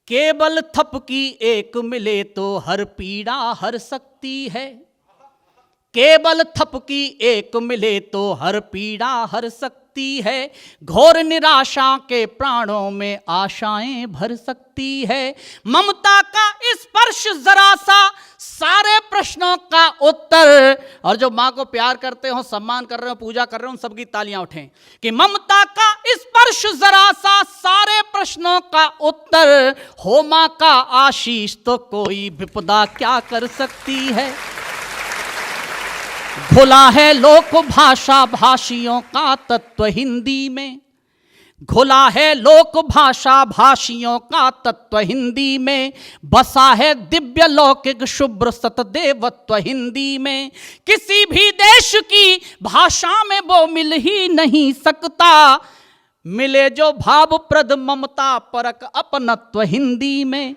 केवल थपकी एक मिले तो हर पीड़ा हर सकती है। केवल थपकी एक मिले तो हर पीड़ा हर सकती है। घोर निराशा के प्राणों में आशाएं भर सकती है। ममता का स्पर्श जरा सा सारे प्रश्नों का उत्तर। और जो मां को प्यार करते हो, सम्मान कर रहे हो, पूजा कर रहे हो, उन सबकी तालियां उठें कि ममता का स्पर्श जरा सा सारे प्रश्नों का उत्तर। हो मां का आशीष तो कोई विपदा क्या कर सकती है। घुला है लोक भाषा भाषियों का तत्व हिंदी में। घुला है लोक भाषा भाषियों का तत्व हिंदी में। बसा है दिव्य लौकिक शुभ्र सतदेवत्व हिंदी में। किसी भी देश की भाषा में वो मिल ही नहीं सकता। मिले जो भावप्रद ममता परक अपनत्व हिंदी में।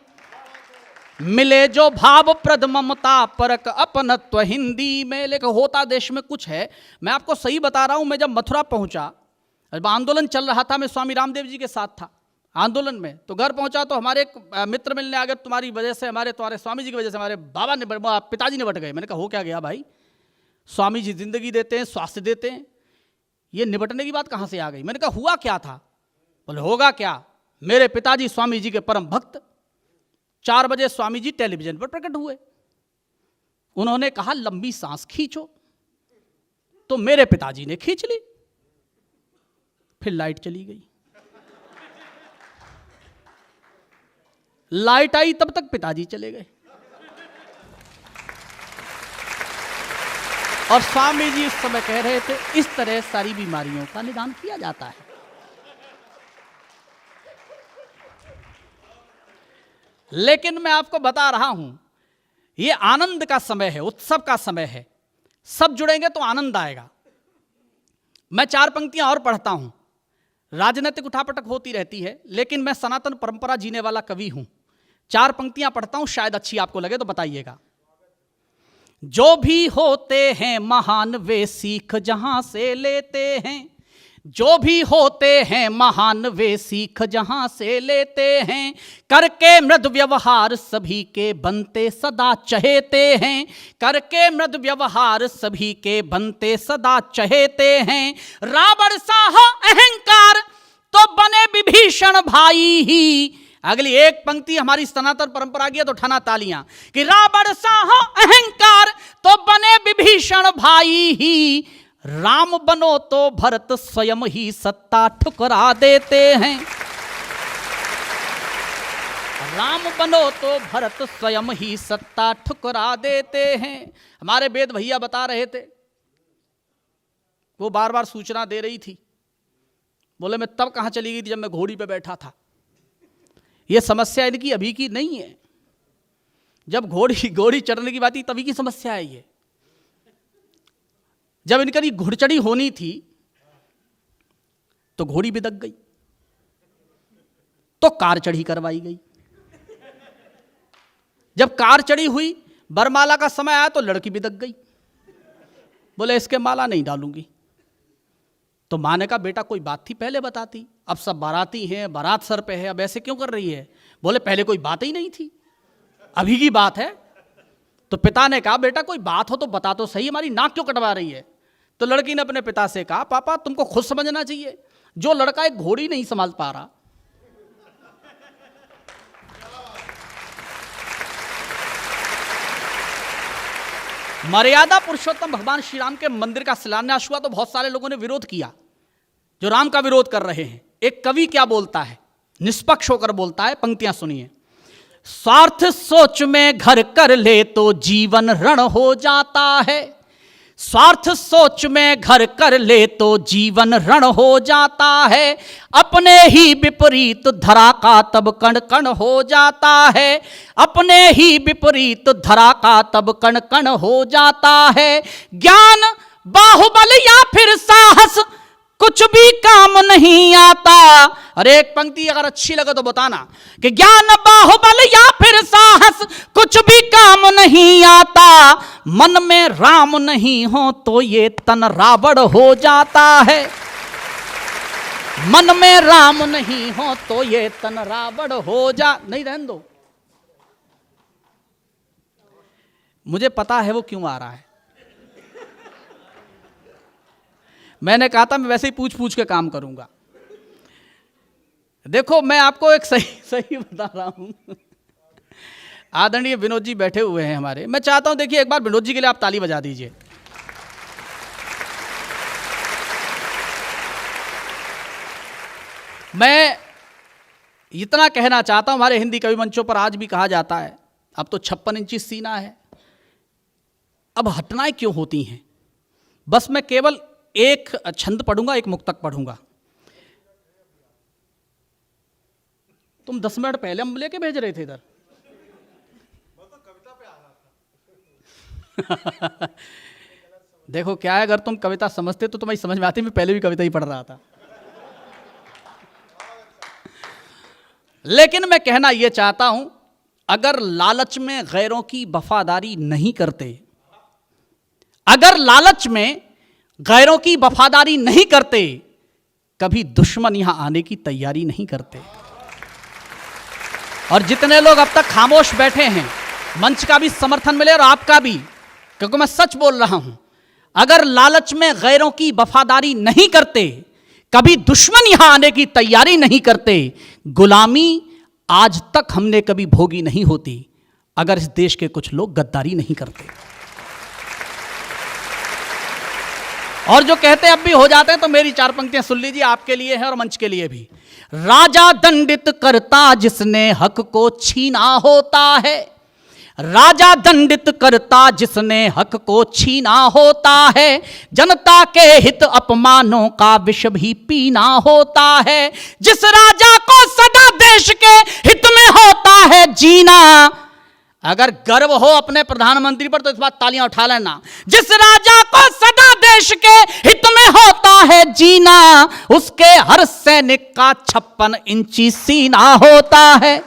मिले जो भावप्रद ममता परक अपनत्व हिंदी में। लेकिन होता देश में कुछ है। मैं आपको सही बता रहा हूं, मैं जब मथुरा पहुंचा, जब आंदोलन चल रहा था, मैं स्वामी रामदेव जी के साथ था आंदोलन में, तो घर पहुंचा तो हमारे एक मित्र मिलने आ गए। तुम्हारी वजह से, तुम्हारे स्वामी जी की वजह से हमारे पिताजी ने बट गए। मैंने कहा हो क्या गया भाई, स्वामी जी जिंदगी देते हैं, स्वास्थ्य देते हैं, ये निबटने की बात कहाँ से आ गई। मैंने कहा हुआ क्या था। बोले होगा क्या, मेरे पिताजी स्वामी जी के परम भक्त। 4 बजे स्वामी जी टेलीविजन पर प्रकट हुए। उन्होंने कहा लंबी सांस खींचो, तो मेरे पिताजी ने खींच ली। फिर लाइट चली गई। लाइट आई तब तक पिताजी चले गए। और स्वामी जी उस समय कह रहे थे इस तरह सारी बीमारियों का निदान किया जाता है। लेकिन मैं आपको बता रहा हूं, यह आनंद का समय है, उत्सव का समय है। सब जुड़ेंगे तो आनंद आएगा। मैं 4 पंक्तियां और पढ़ता हूं। राजनीतिक उठापटक होती रहती है, लेकिन मैं सनातन परंपरा जीने वाला कवि हूं। 4 पंक्तियां पढ़ता हूं, शायद अच्छी आपको लगे तो बताइएगा। जो भी होते हैं महान वे सीख जहां से लेते हैं। जो भी होते हैं महान वे सीख जहां से लेते हैं। करके मृद व्यवहार सभी के बनते सदा चहेते हैं। करके मृद व्यवहार सभी के बनते सदा चहेते हैं। रावण सा हो अहंकार तो बने विभीषण भाई ही। अगली एक पंक्ति हमारी सनातन परंपरा की है तो उठाना तालियां कि रावण सा हो अहंकार तो बने विभीषण भाई ही। राम बनो तो भरत स्वयं ही सत्ता ठुकरा देते हैं। राम बनो तो भरत स्वयं ही सत्ता ठुकरा देते हैं। हमारे वेद भैया बता रहे थे, वो बार बार सूचना दे रही थी। बोले मैं तब कहां चली गई थी जब मैं घोड़ी पे बैठा था। ये समस्या इनकी अभी की नहीं है। जब घोड़ी चढ़ने की बात थी तभी की समस्या है ये। जब इनकी घुड़चढ़ी होनी थी तो घोड़ी भी दग गई, तो कार चढ़ी करवाई गई। जब कार चढ़ी हुई, बरमाला का समय आया तो लड़की भी दग गई। बोले इसके माला नहीं डालूंगी। तो माँ ने कहा बेटा कोई बात थी पहले बताती, अब सब बाराती हैं, बारात सर पे है, अब ऐसे क्यों कर रही है। बोले पहले कोई बात ही नहीं थी, अभी की बात है। तो पिता ने कहा बेटा कोई बात हो तो बता तो सही, हमारी नाक क्यों कटवा रही है। तो लड़की ने अपने पिता से कहा पापा तुमको खुद समझना चाहिए, जो लड़का एक घोड़ी नहीं संभाल पा रहा, मर्यादा पुरुषोत्तम भगवान श्री राम के मंदिर का शिलान्यास हुआ तो बहुत सारे लोगों ने विरोध किया, जो राम का विरोध कर रहे हैं। एक कवि क्या बोलता है, निष्पक्ष होकर बोलता है, पंक्तियां सुनिए। स्वार्थ सोच में घर कर ले तो जीवन रण हो जाता है। स्वार्थ सोच में घर कर ले तो जीवन रण हो जाता है। अपने ही विपरीत धरा का तब कण कण हो जाता है। अपने ही विपरीत धरा का तब कण कण हो जाता है। ज्ञान बाहुबल या फिर साहस कुछ भी काम नहीं आता। और एक पंक्ति अगर अच्छी लगे तो बताना कि ज्ञान बाहुबल या फिर साहस कुछ भी काम नहीं आता। मन में राम नहीं हो तो ये तन रावण हो जाता है। मन में राम नहीं हो तो ये तन रावण हो जा। नहीं, रहने दो, मुझे पता है वो क्यों आ रहा है। मैंने कहा था मैं वैसे ही पूछ पूछ के काम करूंगा। देखो मैं आपको एक सही बता रहा हूं। आदरणीय विनोद जी बैठे हुए हैं हमारे, मैं चाहता हूं देखिए एक बार विनोद जी के लिए आप ताली बजा दीजिए। मैं इतना कहना चाहता हूं, हमारे हिंदी कवि मंचों पर आज भी कहा जाता है अब तो 56 इंची सीना है। अब हटनाएं क्यों होती हैं? बस मैं केवल एक छंद पढ़ूंगा, एक मुक्तक पढ़ूंगा। तुम 10 मिनट पहले हम लेके भेज रहे थे इधर। देखो क्या है, अगर तुम कविता समझते तो तुम्हें समझ में आती। मैं पहले भी कविता ही पढ़ रहा था। लेकिन मैं कहना यह चाहता हूं, अगर लालच में गैरों की वफादारी नहीं करते, अगर लालच में गैरों की वफादारी नहीं करते, कभी दुश्मन यहां आने की तैयारी नहीं करते। और जितने लोग अब तक खामोश बैठे हैं, मंच का भी समर्थन मिले और आपका भी, क्योंकि मैं सच बोल रहा हूं, अगर लालच में गैरों की वफादारी नहीं करते, कभी दुश्मन यहां आने की तैयारी नहीं करते, गुलामी आज तक हमने कभी भोगी नहीं होती अगर इस देश के कुछ लोग गद्दारी नहीं करते। और जो कहते अब भी हो जाते हैं, तो मेरी 4 पंक्तियां सुन लीजिए, आपके लिए है और मंच के लिए भी। राजा दंडित करता जिसने हक को छीना होता है, राजा दंडित करता जिसने हक को छीना होता है, जनता के हित अपमानों का विष भी पीना होता है। जिस राजा को सदा देश के हित में होता है जीना, अगर गर्व हो अपने प्रधानमंत्री पर तो इस बात तालियां उठा लेना। जिस राजा को सदा देश के हित में होता है जीना, उसके हर सैनिक का 56 इंची सीना होता है।